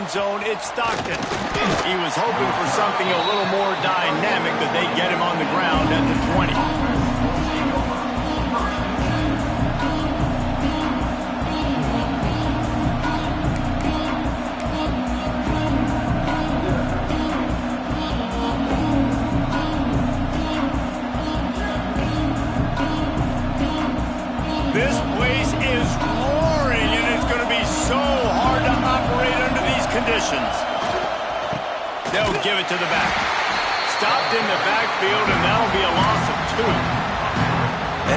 end zone. It's Stockton. He was hoping for something a little more dynamic, but they get him on the ground at the 20. This place is roaring, and it's going to be so hard to operate under these conditions. They'll give it to the back. Stopped in the backfield, and that'll be a loss of 2.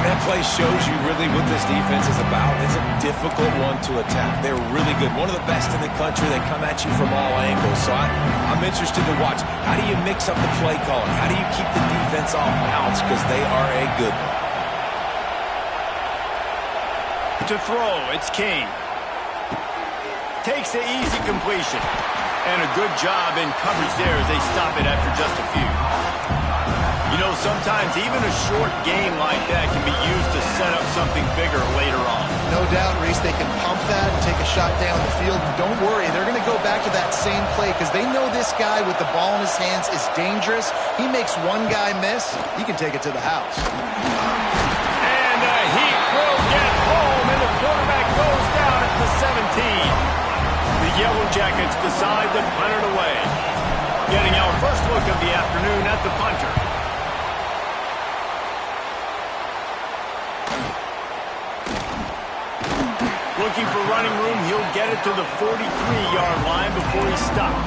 And that play shows you really what this defense is about. It's a difficult one to attack. They're really good. One of the best in the country. They come at you from all angles. So I'm interested to watch. How do you mix up the play calling? How do you keep the defense off balance? Because they are a good one. To throw, it's King. Takes the easy completion. And a good job in coverage there as they stop it after just a few. You know, sometimes even a short game like that can be used to set up something bigger later on. No doubt, Reese, they can pump that and take a shot down the field. And don't worry, they're going to go back to that same play because they know this guy with the ball in his hands is dangerous. He makes one guy miss, he can take it to the house. And he will get home, and the quarterback goes down at the 17. The Yellow Jackets decide to punt it away. Getting our first look of the afternoon at the punter. Looking for running room, he'll get it to the 43-yard line before he's stopped.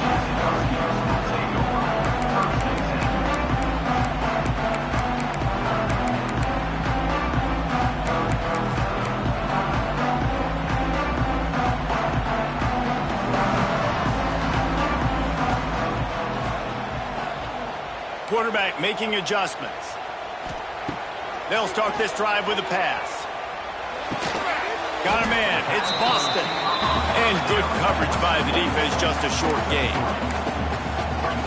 Quarterback making adjustments. They'll start this drive with a pass. Got a man. It's Boston. And good coverage by the defense, just a short game.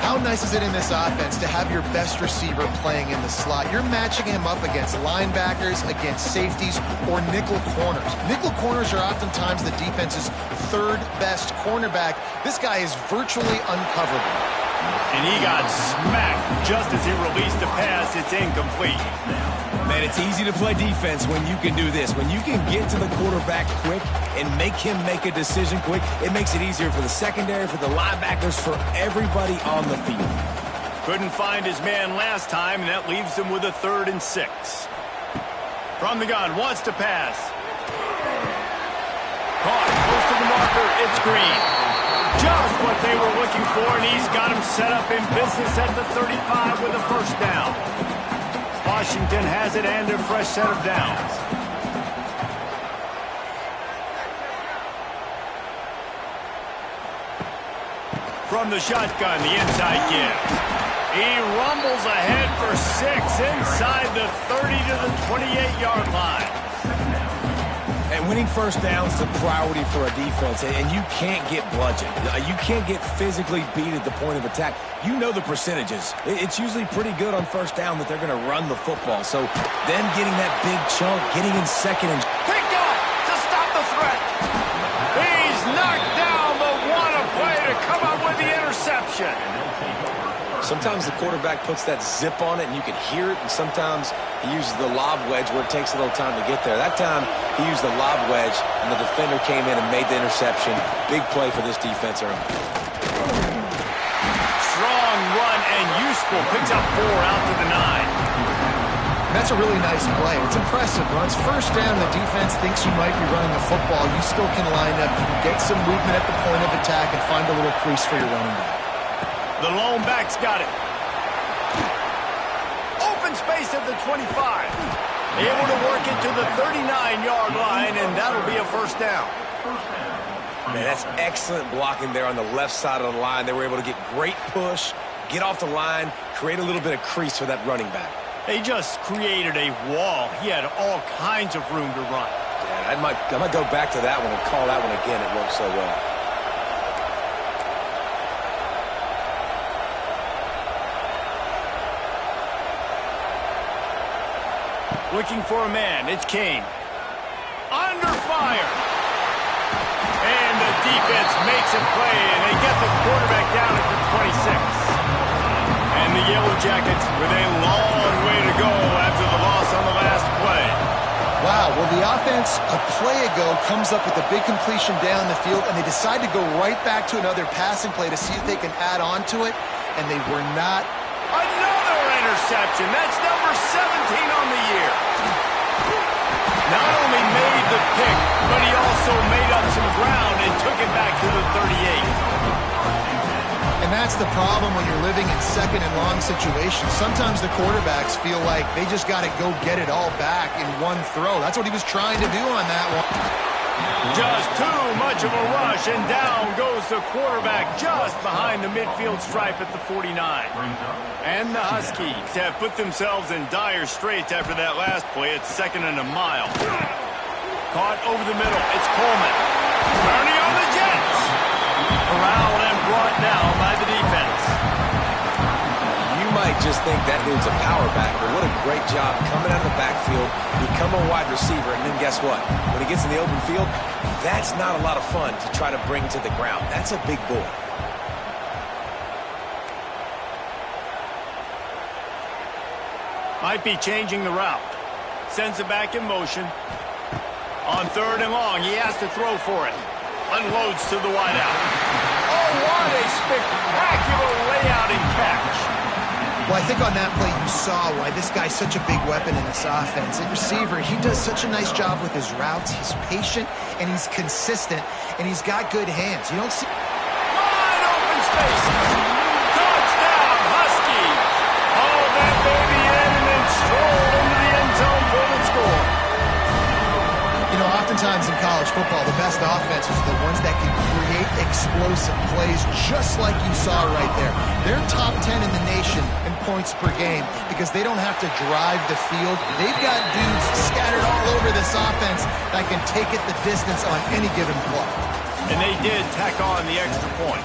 How nice is it in this offense to have your best receiver playing in the slot? You're matching him up against linebackers, against safeties, or nickel corners. Nickel corners are oftentimes the defense's third best cornerback. This guy is virtually uncoverable. And he got smacked just as he released the pass. It's incomplete. Man, it's easy to play defense when you can do this. When you can get to the quarterback quick and make him make a decision quick, it makes it easier for the secondary, for the linebackers, for everybody on the field. Couldn't find his man last time, and that leaves him with a 3rd and 6. From the gun, wants to pass. Caught, close to the marker, it's Green. Just what they were looking for, and he's got him set up in business at the 35 with a first down. Washington has it and a fresh set of downs. From the shotgun, the inside give. He rumbles ahead for 6 inside the 30 to the 28-yard line. And winning first down is a priority for a defense, and you can't get bludgeoned. You can't get physically beat at the point of attack. You know the percentages. It's usually pretty good on first down that they're going to run the football. So them getting that big chunk, getting in second and... Picked off to stop the threat. He's knocked down, but what a play to come up with the interception. Sometimes the quarterback puts that zip on it and you can hear it, and sometimes he uses the lob wedge where it takes a little time to get there. That time he used the lob wedge and the defender came in and made the interception. Big play for this defense early. Strong run and useful. Picks up 4 out to the 9. That's a really nice play. It's impressive. Once first down, the defense thinks you might be running the football. You still can line up, you can get some movement at the point of attack and find a little crease for your running back. The lone back's got it. Open space at the 25. Able to work it to the 39-yard line, and that'll be a first down. Man, that's excellent blocking there on the left side of the line. They were able to get great push, get off the line, create a little bit of crease for that running back. They just created a wall. He had all kinds of room to run. Yeah, I might go back to that one and call that one again. It worked so well. Looking for a man. It's Kane. Under fire. And the defense makes a play, and they get Jackets with a long way to go after the loss on the last play. Wow, well, the offense a play ago comes up with a big completion down the field, and they decide to go right back to another passing play to see if they can add on to it, and they were not. Another interception. That's number 17 on the year. Not only made the pick, but he also made up some ground and took it back to the 38. And that's the problem when you're living in second and long situations. Sometimes the quarterbacks feel like they just got to go get it all back in one throw. That's what he was trying to do on that one. Just too much of a rush, and down goes the quarterback just behind the midfield stripe at the 49. And the Huskies have put themselves in dire straits after that last play. It's 2nd and a mile. Caught over the middle. It's Coleman. Turning on the Jets. Corralled and brought down by the defense. You might just think that dude's a power back, but what a great job coming out of the backfield, become a wide receiver, and then guess what? When he gets in the open field, that's not a lot of fun to try to bring to the ground. That's a big boy. Might be changing the route. Sends it back in motion. On 3rd and long, he has to throw for it. Unloads to the wideout. Oh, what a spectacular layout and catch. Well, I think on that play you saw why this guy's such a big weapon in this offense. At receiver, he does such a nice job with his routes. He's patient, and he's consistent, and he's got good hands. You don't see... Wide open spaces. Touchdown, Huskies. Haul that baby in and then stroll into the end zone for the score. You know, oftentimes in college football, the best offenses are the ones that can create explosive plays just like you saw right there. They're top 10 in the nation in points per game because they don't have to drive the field. They've got dudes scattered all over this offense that can take it the distance on any given play. And they did tack on the extra point.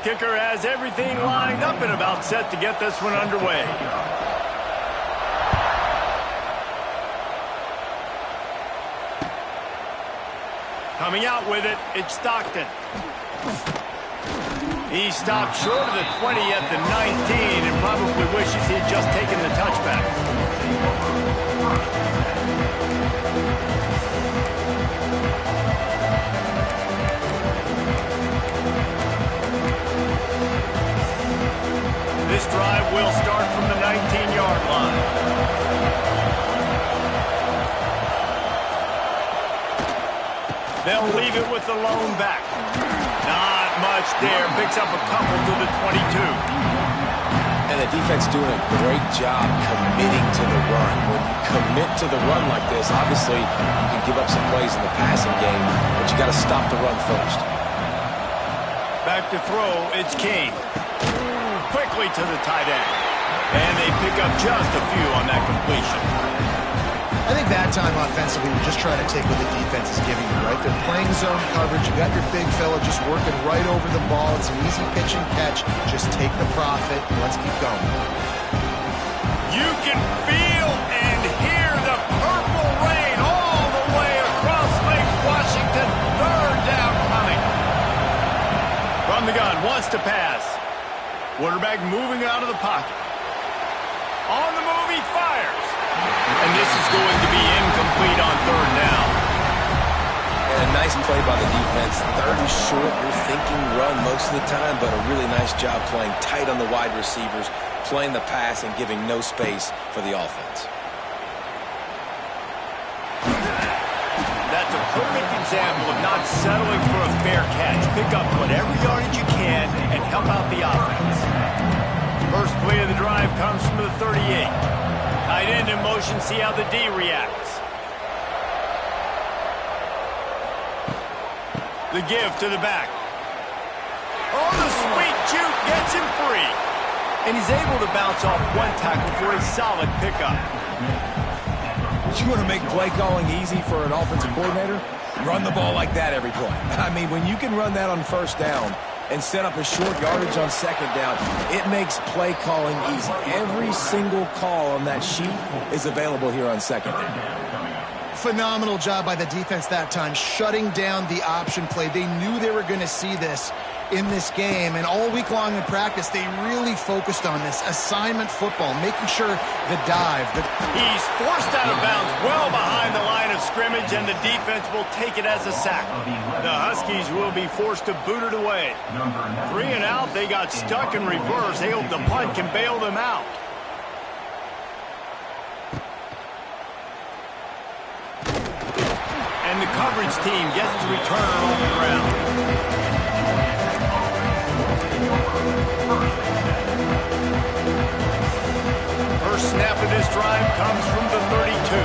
Kicker has everything lined up and about set to get this one underway. Coming out with it, it's Stockton. He stopped short of the 20 at the 19 and probably wishes he had just taken the touchback. This drive will start from the 19-yard line. They'll leave it with the lone back. Not much there. Picks up a couple to the 22. And the defense doing a great job committing to the run. When you commit to the run like this, obviously you can give up some plays in the passing game, but you got to stop the run first. Back to throw, it's King. Quickly to the tight end. And they pick up just a few on that completion. I think that time offensively, we're just trying to take what the defense is giving you, right? They're playing zone coverage. You got your big fella just working right over the ball. It's an easy pitch and catch. Just take the profit and let's keep going. You can feel and hear the purple rain all the way across Lake Washington. 3rd down coming. From the gun, wants to pass. Quarterback moving out of the pocket. On the move, he fires. And this is going to be incomplete on 3rd down. And a nice play by the defense. 30 short, you're thinking run most of the time, but a really nice job playing tight on the wide receivers, playing the pass and giving no space for the offense. That's a perfect example of not settling for a fair catch. Pick up whatever yardage you can and help out the offense. First play of the drive comes from the 38. Tight end in motion, see how the D reacts. The give to the back. Oh, the sweet juke gets him free. And he's able to bounce off one tackle for a solid pickup. You want to make play calling easy for an offensive coordinator? Run the ball like that every play. I mean, when you can run that on 1st down and set up a short yardage on 2nd down, it makes play calling easy. Every single call on that sheet is available here on 2nd down. phenomenal job by the defense that time, shutting down the option play. They knew they were going to see this in this game, and all week long in practice, they really focused on this assignment football, making sure the dive. He's forced out of bounds well behind the line of scrimmage, and the defense will take it as a sack. The Huskies will be forced to boot it away. 3 and out, they got stuck in reverse. They hope the punt can bail them out. And the coverage team gets to return it on the ground. First snap of this drive comes from the 32.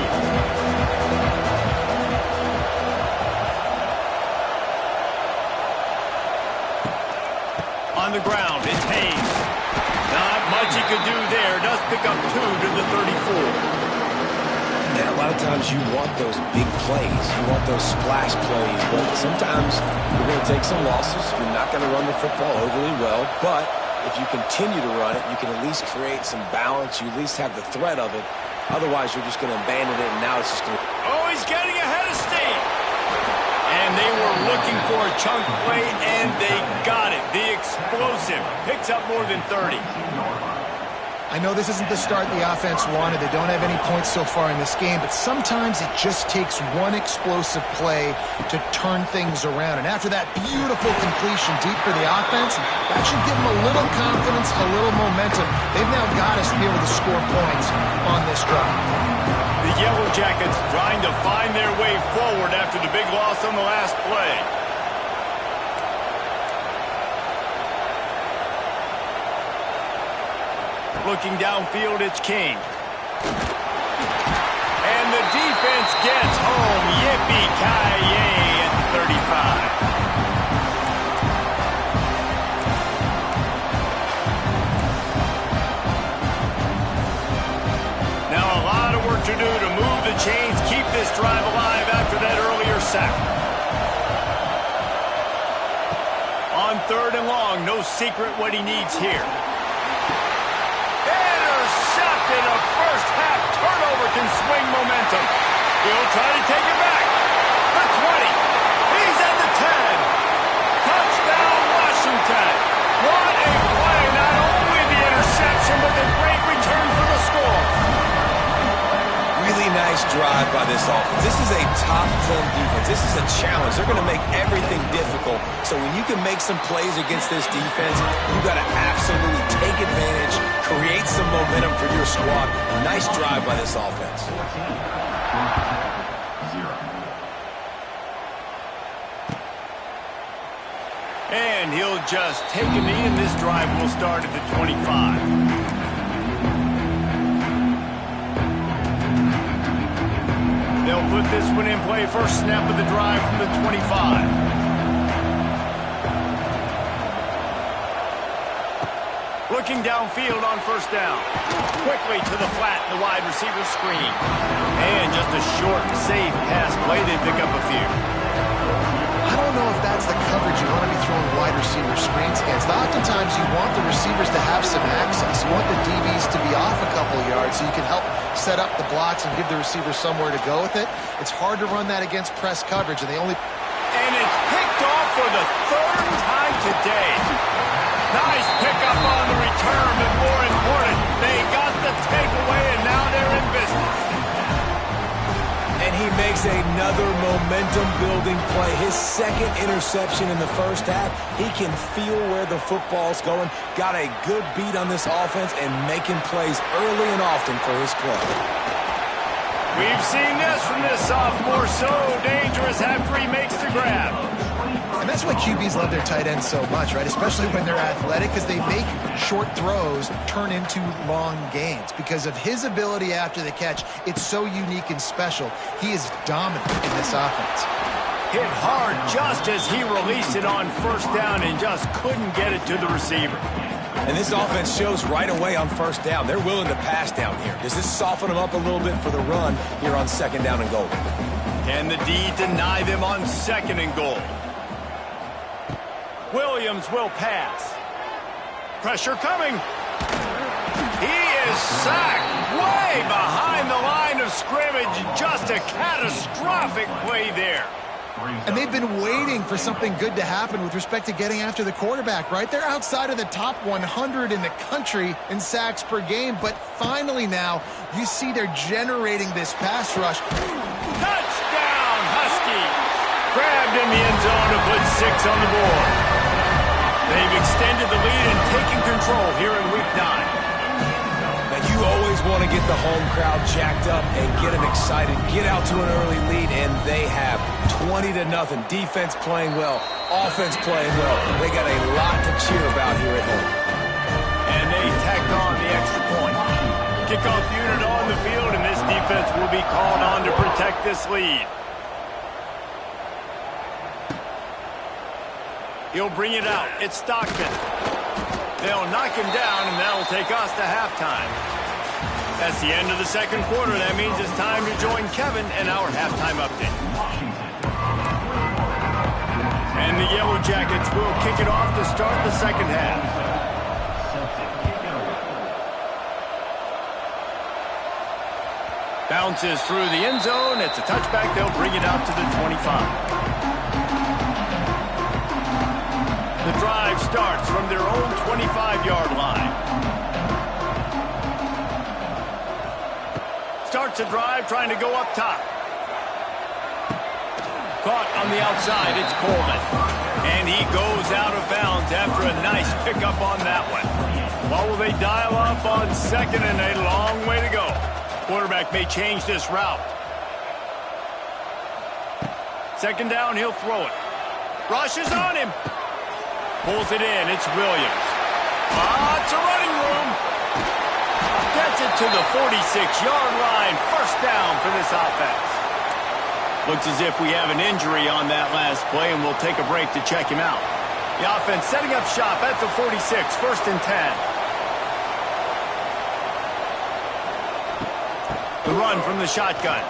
On the ground, it's Hayes. Not much he could do there. Does pick up 2 to the 34. And a lot of times you want those big plays. You want those splash plays. But sometimes you're going to take some losses. You're not going to run the football overly well. But if you continue to run it, you can at least create some balance. You at least have the threat of it. Otherwise, you're just going to abandon it, and now it's just going to... Oh, he's getting ahead of steam. And they were looking for a chunk play, and they got it. The explosive picks up more than 30. I know this isn't the start the offense wanted. They don't have any points so far in this game, but sometimes it just takes one explosive play to turn things around. And after that beautiful completion deep for the offense, that should give them a little confidence, a little momentum. They've now got us to be able to score points on this drive. The Yellow Jackets trying to find their way forward after the big loss on the last play. Looking downfield, it's King. And the defense gets home. Yippee-ki-yay at the 35. Now a lot of work to do to move the chains, keep this drive alive after that earlier sack. On 3rd and long, no secret what he needs here. And a first-half turnover can swing momentum. He'll try to take it back. The 20. He's at the 10. Touchdown, Washington. What a play. Not only the interception, but the great return for the score. Really nice drive by this offense. This is a top 10 defense. This is a challenge. They're going to make everything difficult. So when you can make some plays against this defense, you've got to absolutely take advantage, create some momentum for your squad. Nice drive by this offense. And he'll just take a knee, and this drive will start at the 25. They'll put this one in play. First snap of the drive from the 25. Looking downfield on first down. Quickly to the flat, the wide receiver screen. And just a short, safe pass play. They pick up a few. I don't know if that's the coverage you want to be throwing wide receiver screens against. Oftentimes you want the receivers to have some access. You want the DBs to be off a couple yards so you can help set up the blocks and give the receiver somewhere to go with it. It's hard to run that against press coverage, and they only... And it's picked off for the 3rd time today. Nice pickup on the return, but more important, they got the takeaway, and now they're in business. And he makes another momentum-building play. His 2nd interception in the first half. He can feel where the football's going. Got a good beat on this offense and making plays early and often for his club. We've seen this from this sophomore. So dangerous after he makes the grab. And that's why QBs love their tight ends so much, right? Especially when they're athletic, because they make short throws turn into long gains. Because of his ability after the catch, it's so unique and special. He is dominant in this offense. Hit hard just as he released it on first down and just couldn't get it to the receiver. And this offense shows right away on first down. They're willing to pass down here. Does this soften them up a little bit for the run here on 2nd down and goal? Can the D deny them on 2nd and goal? Williams will pass. Pressure coming. He is sacked way behind the line of of scrimmage. Just a catastrophic play there. And they've been waiting for something good to happen with respect to getting after the quarterback, right? They're outside of the top 100 in the country in sacks per game, but finally now you see they're generating this pass rush. Touchdown, Huskies! Grabbed in the end zone to put 6 on the board. They've extended the lead and taken control here in Week 9. You always want to get the home crowd jacked up and get them excited, get out to an early lead, and they have 20-0. Defense playing well, offense playing well. They got a lot to cheer about here at home. And they tacked on the extra point. Kickoff unit on the field, and this defense will be called on to protect this lead. He'll bring it out. It's Stockton. They'll knock him down, and that'll take us to halftime. That's the end of the second quarter. That means it's time to join Kevin and our halftime update. And the Yellow Jackets will kick it off to start the second half. Bounces through the end zone. It's a touchback. They'll bring it out to the 25. The drive starts from their own 25-yard line. Starts a drive trying to go up top. Caught on the outside, it's Coleman. And he goes out of bounds after a nice pickup on that one. What will they dial up on second, and a long way to go. Quarterback may change this route. Second down, he'll throw it. Rushes on him. Pulls it in, it's Williams. Lots of running room. Gets it to the 46-yard line. First down for this offense. Looks as if we have an injury on that last play, and we'll take a break to check him out. The offense setting up shop at the 46, first and 10. The run from the shotgun.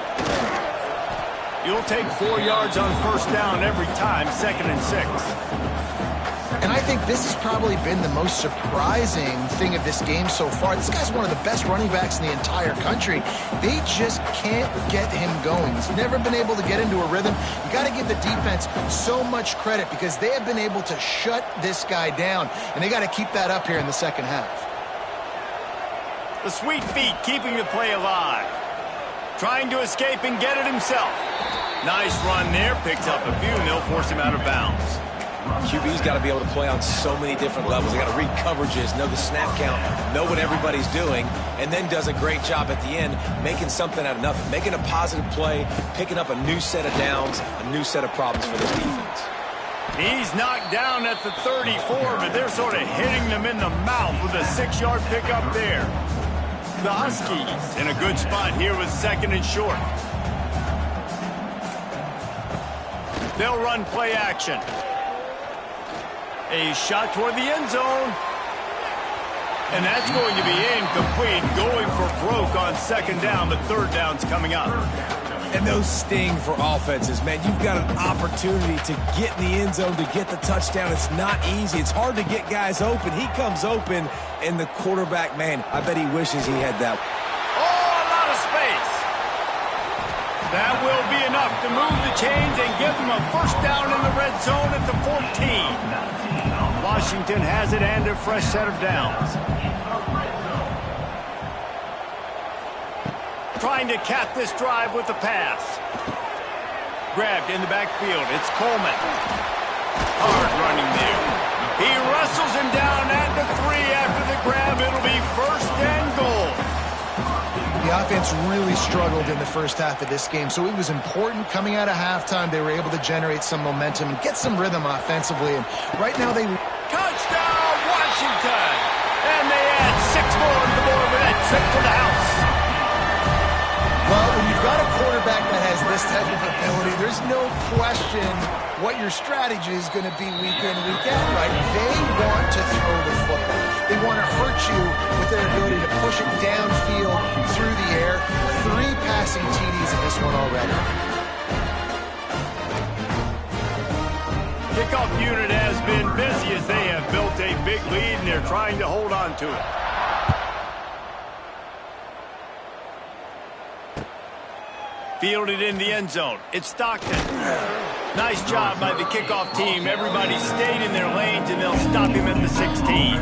You'll take 4 yards on first down every time, second and 6. And I think this has probably been the most surprising thing of this game so far. This guy's one of the best running backs in the entire country. They just can't get him going. He's never been able to get into a rhythm. You got to give the defense so much credit because they have been able to shut this guy down, and they got to keep that up here in the second half. The sweet feet keeping the play alive. Trying to escape and get it himself. Nice run there. Picks up a few, and they'll force him out of bounds. QB's got to be able to play on so many different levels. They got to read coverages, know the snap count, know what everybody's doing, and then does a great job at the end making something out of nothing, making a positive play, picking up a new set of downs, a new set of problems for this defense. He's knocked down at the 34, but they're sort of hitting them in the mouth with a 6-yard pickup there. The Huskies in a good spot here with second and short. They'll run play action. A shot toward the end zone. And that's going to be incomplete. Going for broke on second down. The third down's coming up. And those sting for offenses, man. You've got an opportunity to get in the end zone, to get the touchdown. It's not easy. It's hard to get guys open. He comes open, and the quarterback, man, I bet he wishes he had that. Oh, a lot of space. That will be enough to move the chains and give them a first down in the red zone at the 14. Washington has it and a fresh set of downs. Trying to cap this drive with the pass. Grabbed in the backfield. It's Coleman. Hard running there. He wrestles him down at the 3 after the grab. It'll be first and goal. The offense really struggled in the first half of this game, so it was important coming out of halftime. They were able to generate some momentum and get some rhythm offensively. And right now they... Touchdown, Washington! And they add 6 more on the board with that trip to the house. Well, when you've got a quarterback that has this type of ability, there's no question what your strategy is going to be week in, week out, right? They want to throw the football. They want to hurt you with their ability to push it downfield through the air. 3 passing TDs in this one already. Kickoff unit has been busy as they have built a big lead, and they're trying to hold on to it. Fielded in the end zone. It's Stockton. Nice job by the kickoff team. Everybody stayed in their lanes, and they'll stop him at the 16.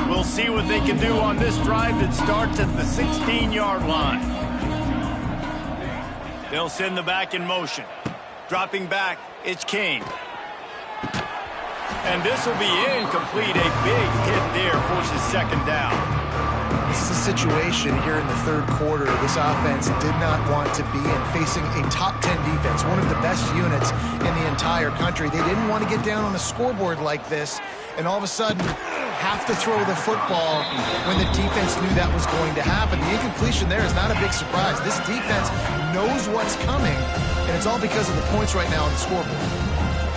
We'll see what they can do on this drive that starts at the 16-yard line. They'll send the back in motion. Dropping back, it's King. And this will be incomplete. A big hit there forces second down. This is a situation here in the third quarter this offense did not want to be in, facing a top 10 defense, one of the best units in the entire country. They didn't want to get down on the scoreboard like this, and all of a sudden have to throw the football when the defense knew that was going to happen. The incompletion there is not a big surprise. This defense knows what's coming, and it's all because of the points right now on the scoreboard.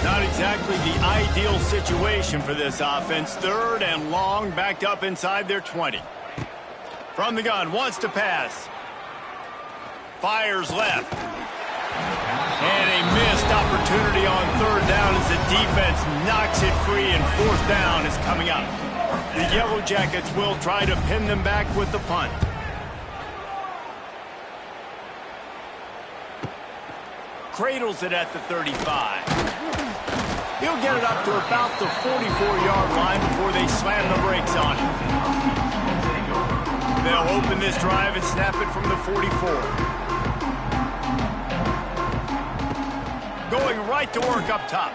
Not exactly the ideal situation for this offense. Third and long, backed up inside their 20. From the gun, wants to pass. Fires left. And a missed opportunity on third down as the defense knocks it free, and fourth down is coming up. The Yellow Jackets will try to pin them back with the punt. Cradles it at the 35. He'll get it up to about the 44-yard line before they slam the brakes on him. They'll open this drive and snap it from the 44. Going right to work up top.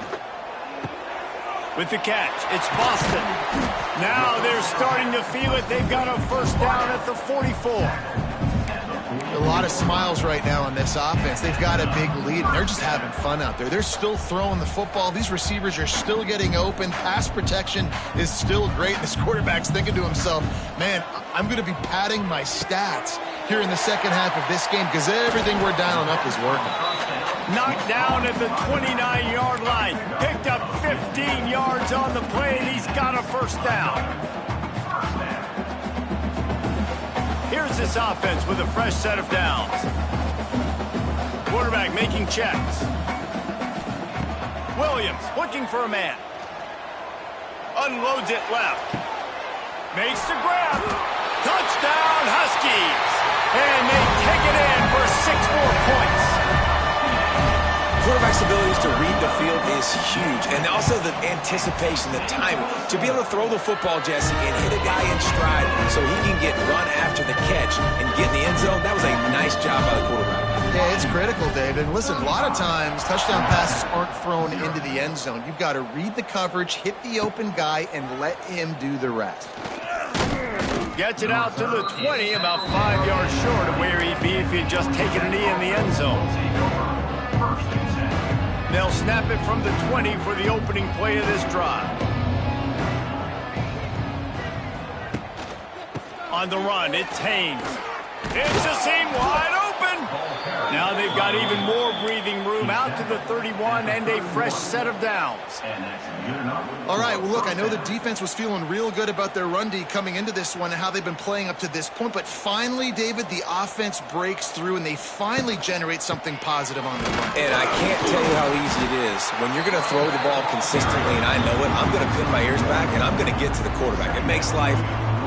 With the catch, it's Boston. Now they're starting to feel it. They've got a first down at the 44. A lot of smiles right now on this offense. They've got a big lead, and they're just having fun out there. They're still throwing the football. These receivers are still getting open. Pass protection is still great. This quarterback's thinking to himself, man, I'm going to be padding my stats here in the second half of this game because everything we're dialing up is working. Knocked down at the 29-yard line. Picked up 15 yards on the play, and he's got a first down. Here's this offense with a fresh set of downs. Quarterback making checks. Williams looking for a man. Unloads it left. Makes the grab. Touchdown, Huskies. And they take it in for 6 more points. Quarterback's abilities to read the field is huge, and also the anticipation, the timing. To be able to throw the football, Jesse, and hit a guy in stride so he can get run after the catch and get in the end zone, that was a nice job by the quarterback. Yeah, it's critical, David. And listen, a lot of times touchdown passes aren't thrown into the end zone. You've got to read the coverage, hit the open guy, and let him do the rest. Gets it out to the 20, about 5 yards short of where he'd be if he'd just taken a knee in the end zone. They'll snap it from the 20 for the opening play of this drive. On the run, it's Haynes. It's a seam wide open. Now they've got even more breathing room out to the 31 and a fresh set of downs. All right, well, look, I know the defense was feeling real good about their run D coming into this one and how they've been playing up to this point, but finally, David, the offense breaks through and they finally generate something positive on the run. And I can't tell you how easy it is. When you're going to throw the ball consistently, and I know it, I'm going to pin my ears back and I'm going to get to the quarterback. It makes life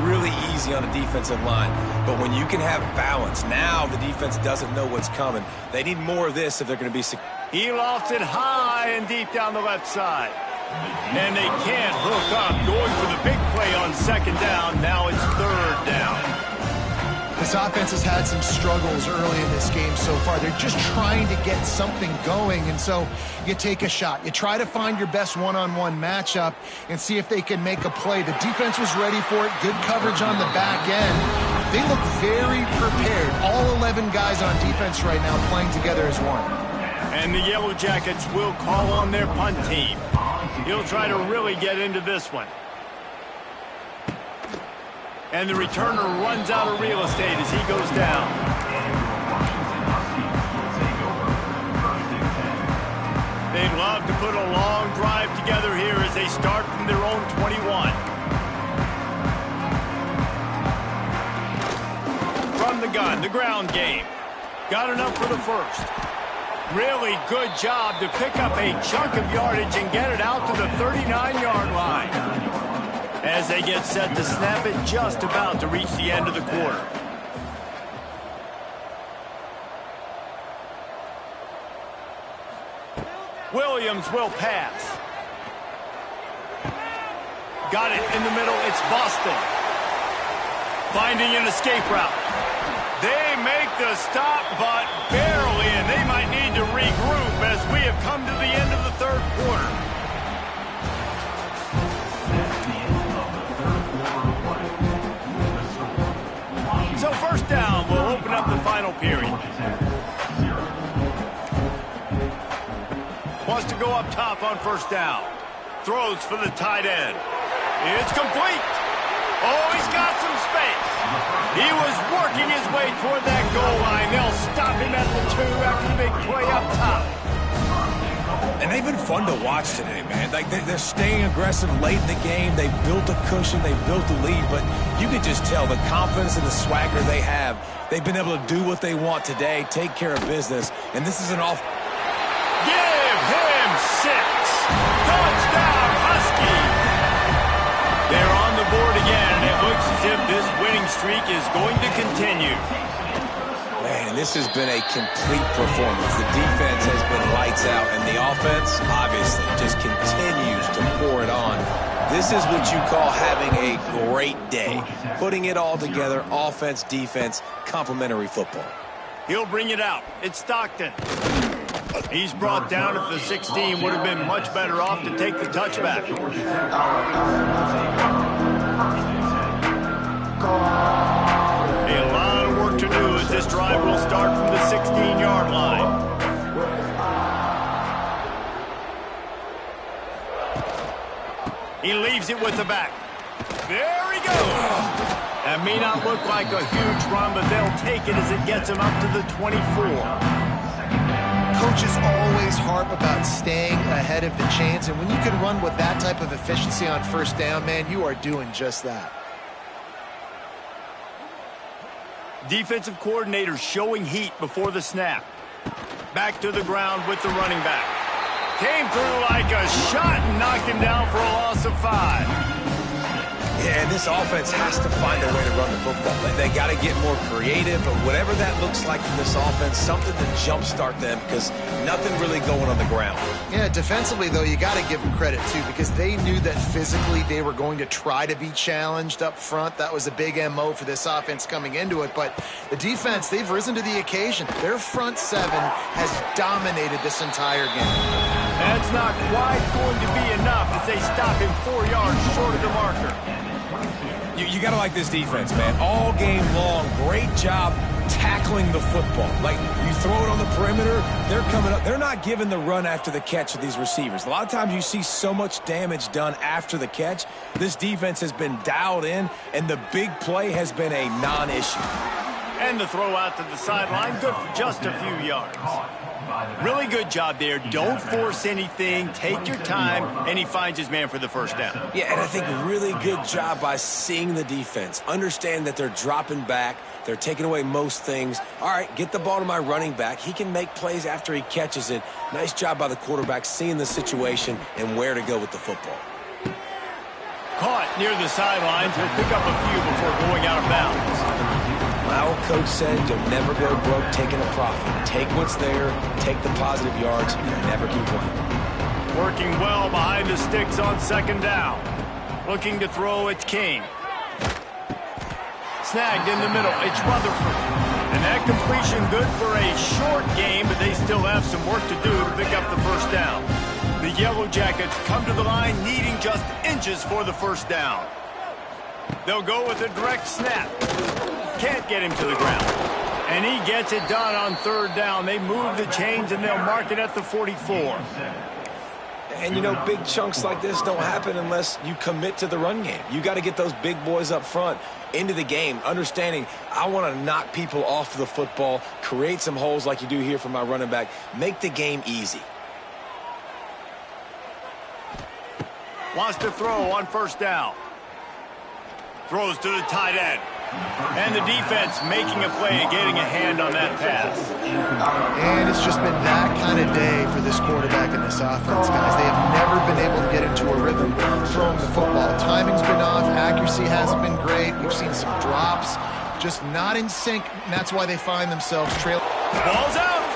really easy on a defensive line. But when you can have balance, now the defense doesn't know what's coming. They need more of this if they're going to be successful. He lofts it high and deep down the left side. And they can't hook up. Going for the big play on second down. Now it's third down. This offense has had some struggles early in this game so far. They're just trying to get something going, and so you take a shot. You try to find your best one-on-one matchup and see if they can make a play. The defense was ready for it. Good coverage on the back end. They look very prepared. All 11 guys on defense right now playing together as one. And the Yellow Jackets will call on their punt team. He'll try to really get into this one. And the returner runs out of real estate as he goes down. They'd love to put a long drive together here as they start from their own 21. From the gun, the ground game. Got enough for the first. Really good job to pick up a chunk of yardage and get it out to the 39-yard line. As they get set to snap it, just about to reach the end of the quarter. Williams will pass. Got it in the middle. It's Boston. Finding an escape route. They make the stop, but barely, and they might need to regroup as we have come to the end of the third quarter. So first down will open up the final period. Wants to go up top on first down. Throws for the tight end. It's complete. Oh, he's got some space. He was working his way toward that goal line. They'll stop him at the 2 after the big play up top. And they've been fun to watch today, man. Like they're staying aggressive late in the game. They built a cushion. They built a lead. But you can just tell the confidence and the swagger they have. They've been able to do what they want today, take care of business. And this is an off. Give him 6. Touchdown, Husky. They're on the board again, and it looks as if this winning streak is going to continue. Man, this has been a complete performance. The defense has been lights out, and the offense, obviously, just continues to pour it on. This is what you call having a great day. Putting it all together, offense, defense, complementary football. He'll bring it out. It's Stockton. He's brought down at the 16. Would have been much better off to take the touchback. A lot of work to do as this drive will start from the 16-yard line. He leaves it with the back. There he goes. That may not look like a huge run, but they'll take it as it gets him up to the 24. Coaches always harp about staying ahead of the chains, and when you can run with that type of efficiency on first down, man, you are doing just that. Defensive coordinator showing heat before the snap. Back to the ground with the running back. Came through like a shot and knocked him down for a loss of 5. Yeah, and this offense has to find a way to run the football. They got to get more creative, but whatever that looks like for this offense, something to jumpstart them because nothing really going on the ground. Yeah, defensively, though, you got to give them credit, too, because they knew that physically they were going to try to be challenged up front. That was a big MO for this offense coming into it, but the defense, they've risen to the occasion. Their front 7 has dominated this entire game. That's not quite going to be enough as they stop him 4 yards short of the marker. You got to like this defense, man. All game long, great job tackling the football. Like, you throw it on the perimeter, they're coming up. They're not giving the run after the catch to these receivers. A lot of times you see so much damage done after the catch. This defense has been dialed in, and the big play has been a non-issue. And the throw out to the sideline, good for just a few yards. Really good job there. Don't force anything. Take your time, and he finds his man for the first down. Yeah, and I think really good job by seeing the defense. Understand that they're dropping back. They're taking away most things. All right, get the ball to my running back. He can make plays after he catches it. Nice job by the quarterback seeing the situation and where to go with the football. Caught near the sidelines. He'll pick up a few before going out of bounds. My old coach said you'll never go broke taking a profit. Take what's there, take the positive yards, and never complain. Working well behind the sticks on second down. Looking to throw, it's King. Snagged in the middle, it's Rutherford. And that completion good for a short game, but they still have some work to do to pick up the first down. The Yellow Jackets come to the line needing just inches for the first down. They'll go with a direct snap. Can't get him to the ground. And he gets it done on third down. They move the chains, and they'll mark it at the 44. And, you know, big chunks like this don't happen unless you commit to the run game. You got to get those big boys up front into the game, understanding I want to knock people off the football, create some holes like you do here for my running back, make the game easy. Wants to throw on first down. Throws to the tight end. And the defense making a play and getting a hand on that pass. And it's just been that kind of day for this quarterback and this offense, guys. They have never been able to get into a rhythm throwing the football. Timing's been off. Accuracy hasn't been great. We've seen some drops. Just not in sync, and that's why they find themselves trailing. Ball's out.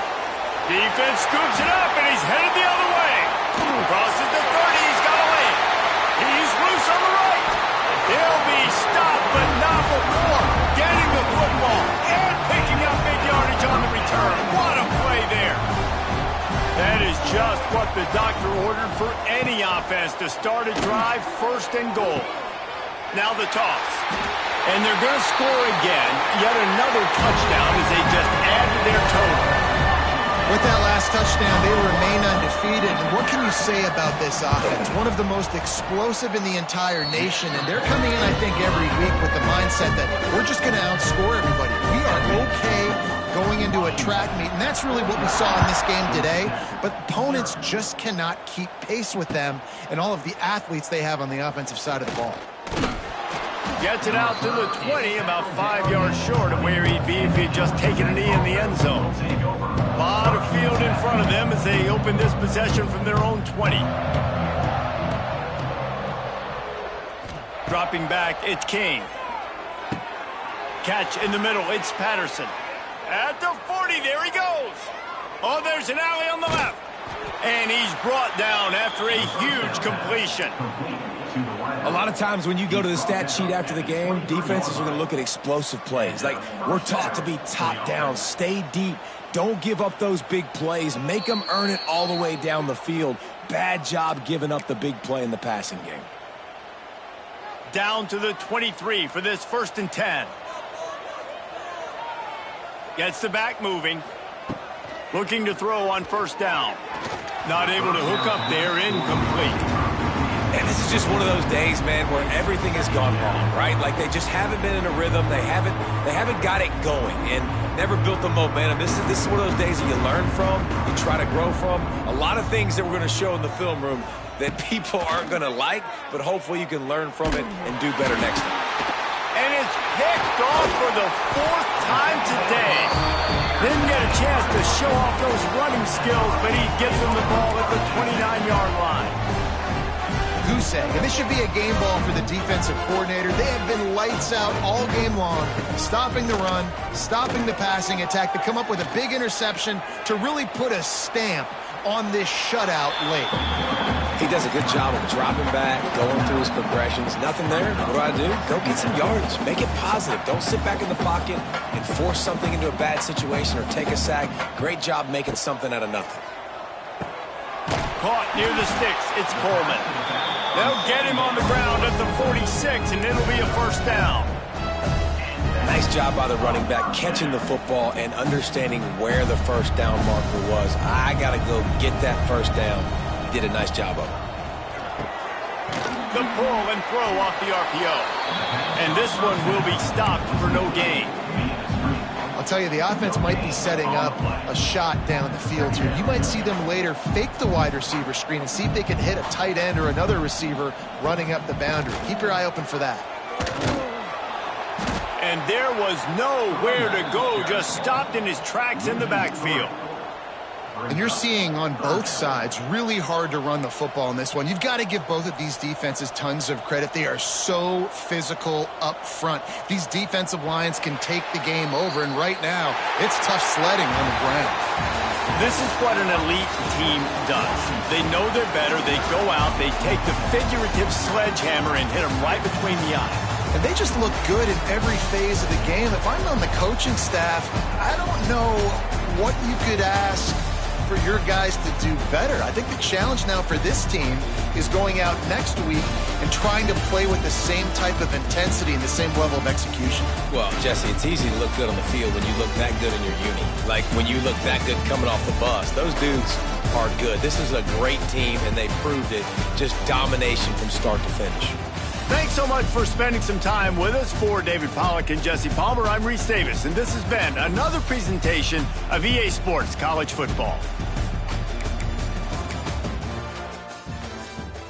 Defense scoops it up, and he's headed the other way. just what the doctor ordered for any offense to start a drive, first and goal. Now the toss. And they're going to score again. Yet another touchdown as they just add to their total. With that last touchdown, they remain undefeated. And what can you say about this offense? One of the most explosive in the entire nation. And they're coming in, I think, every week with the mindset that we're just going to outscore everybody. We are okay going into a track meet. And that's really what we saw in this game today. But opponents just cannot keep pace with them and all of the athletes they have on the offensive side of the ball. Gets it out to the 20, about 5 yards short of where he'd be if he had just taken a knee in the end zone. A lot of field in front of them as they open this possession from their own 20. Dropping back, it's King. Catch in the middle, it's Patterson. At the 40, there he goes. Oh, there's an alley on the left. And he's brought down after a huge completion. A lot of times when you go to the stat sheet after the game, defenses are going to look at explosive plays. Like, we're taught to be top down, stay deep, don't give up those big plays, make them earn it all the way down the field. Bad job giving up the big play in the passing game. Down to the 23 for this 1st and 10. Gets the back moving. Looking to throw on 1st down. Not able to hook up there, incomplete. And this is just one of those days, man, where everything has gone wrong, right? Like they just haven't been in a rhythm. They haven't got it going and never built the momentum. This is one of those days that you learn from, you try to grow from. A lot of things that we're going to show in the film room that people aren't going to like, but hopefully you can learn from it and do better next time. And it's picked off for the 4th time today. Didn't get a chance to show off those running skills, but he gives them the ball at the 29-yard line. Goose egg. And this should be a game ball for the defensive coordinator. They have been lights out all game long, stopping the run, stopping the passing attack to come up with a big interception to really put a stamp on this shutout late. He does a good job of dropping back, going through his progressions. Nothing there. What do? Go get some yardage. Make it positive. Don't sit back in the pocket and force something into a bad situation or take a sack. Great job making something out of nothing. Caught near the sticks. It's Coleman. They'll get him on the ground at the 46, and it'll be a 1st down. Nice job by the running back catching the football and understanding where the 1st down marker was. I got to go get that 1st down. He did a nice job of it. The pull and throw off the RPO. And this one will be stopped for no gain. I'll tell you, the offense might be setting up a shot down the field here. You might see them later fake the wide receiver screen and see if they can hit a tight end or another receiver running up the boundary. Keep your eye open for that. And there was nowhere to go, just stopped in his tracks in the backfield. And you're seeing on both sides really hard to run the football in this one. You've got to give both of these defenses tons of credit. They are so physical up front. These defensive lines can take the game over, and right now, it's tough sledding on the ground. This is what an elite team does. They know they're better. They go out, they take the figurative sledgehammer and hit them right between the eyes. And they just look good in every phase of the game. If I'm on the coaching staff, I don't know what you could ask for your guys to do better. I think the challenge now for this team is going out next week and trying to play with the same type of intensity and the same level of execution. Well, Jesse, it's easy to look good on the field when you look that good in your uni. Like when you look that good coming off the bus. Those dudes are good. This is a great team, and they proved it. Just domination from start to finish. Thanks so much for spending some time with us. For David Pollack and Jesse Palmer, I'm Reese Davis, and this has been another presentation of EA Sports College Football.